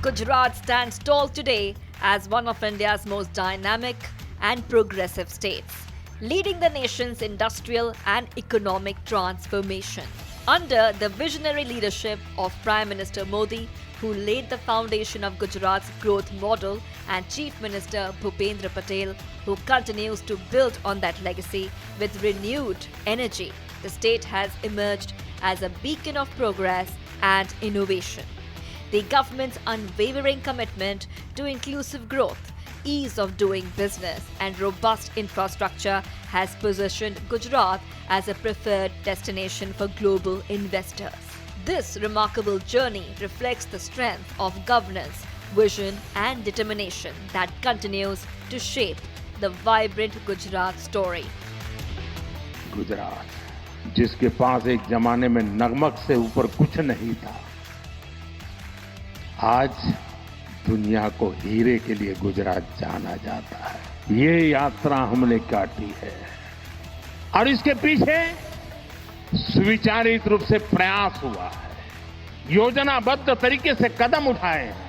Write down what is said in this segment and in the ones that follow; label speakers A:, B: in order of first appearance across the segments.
A: Gujarat stands tall today as one of India's most dynamic and progressive states, leading the nation's industrial and economic transformation. Under the visionary leadership of Prime Minister Modi, who laid the foundation of Gujarat's growth model, and Chief Minister Bhupendra Patel, who continues to build on that legacy with renewed energy, the state has emerged as a beacon of progress and innovation. The government's unwavering commitment to inclusive growth, ease of doing business, and robust infrastructure has positioned Gujarat as a preferred destination for global investors. This remarkable journey reflects the strength of governance, vision, and determination that continues to shape the vibrant Gujarat story.
B: Gujarat जिसके पास एक जमाने में नमक से ऊपर कुछ नहीं था, आज दुनिया को हीरे के लिए गुजरात जाना जाता है। ये यात्रा हमने काटी है और इसके पीछे सुविचारित रूप से प्रयास हुआ है, योजनाबद्ध तरीके से कदम उठाए हैं।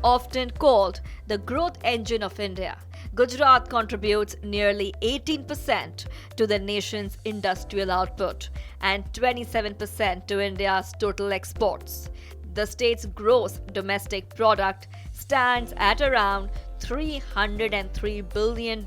A: Often called the growth engine of India, Gujarat contributes nearly 18% to the nation's industrial output and 27% to India's total exports. The state's gross domestic product stands at around $303 billion,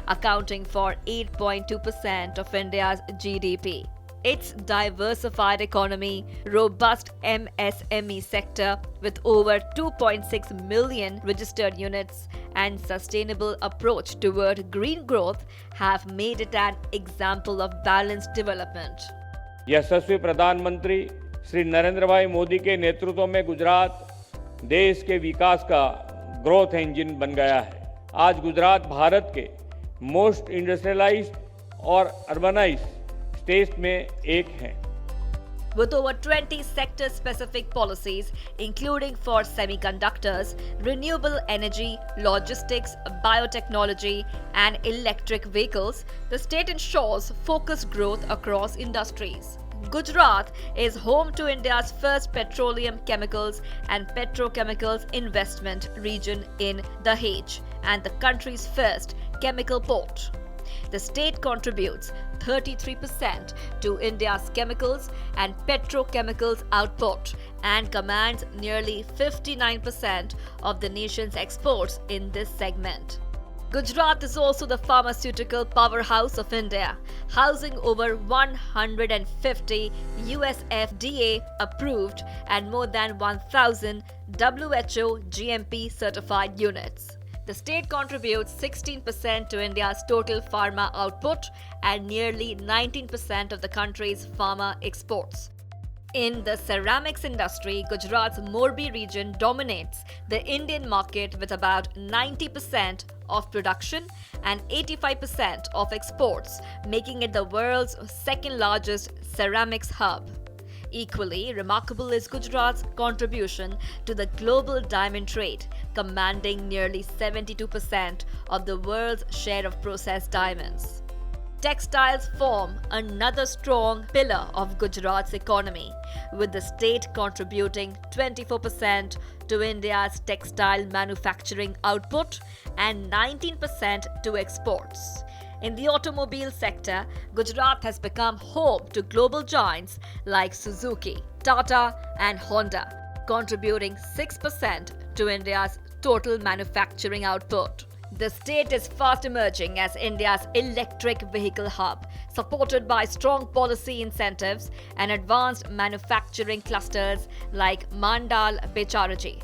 A: accounting for 8.2% of India's GDP. Its diversified economy, robust MSME sector with over 2.6 million registered units, and sustainable approach toward green growth have made it an example of balanced development.
C: यशस्वी प्रधानमंत्री श्री नरेंद्र भाई मोदी के नेतृत्व में गुजरात देश के विकास का growth engine बन गया है। आज गुजरात भारत के मोस्ट इंडस्ट्रियलाइज्ड और अर्बनाइज्ड स्टेट्स में एक है।
A: With over 20 sector-specific policies, including for semiconductors, renewable energy, logistics, biotechnology, and electric vehicles, the state ensures focused growth across industries. Gujarat is home to India's first petroleum chemicals and petrochemicals investment region in Dahej and the country's first chemical port. The state contributes 33% to India's chemicals and petrochemicals output and commands nearly 59% of the nation's exports in this segment. Gujarat is also the pharmaceutical powerhouse of India, housing over 150 US FDA approved and more than 1,000 WHO GMP certified units. The state contributes 16% to India's total pharma output and nearly 19% of the country's pharma exports. In the ceramics industry, Gujarat's Morbi region dominates the Indian market with about 90% of production and 85% of exports, making it the world's second largest ceramics hub. Equally remarkable is Gujarat's contribution to the global diamond trade, commanding nearly 72% of the world's share of processed diamonds. Textiles form another strong pillar of Gujarat's economy, with the state contributing 24% to India's textile manufacturing output and 19% to exports. In the automobile sector, Gujarat has become home to global giants like Suzuki, Tata, and Honda, contributing 6% to India's total manufacturing output. The state is fast emerging as India's electric vehicle hub, supported by strong policy incentives and advanced manufacturing clusters like Mandal Becharaji.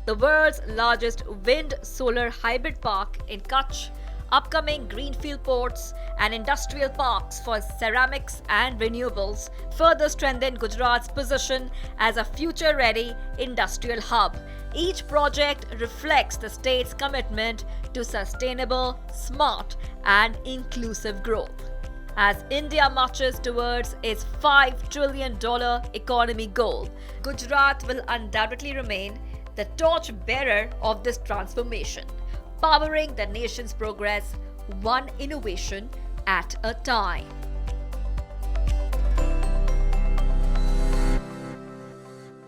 A: The world's largest wind-solar hybrid park in Kutch, upcoming greenfield ports, and industrial parks for ceramics and renewables further strengthen Gujarat's position as a future-ready industrial hub. Each project reflects the state's commitment to sustainable, smart, and inclusive growth. As India marches towards its $5 trillion economy goal, Gujarat will undoubtedly remain the torchbearer of this transformation, powering the nation's progress one innovation at a time.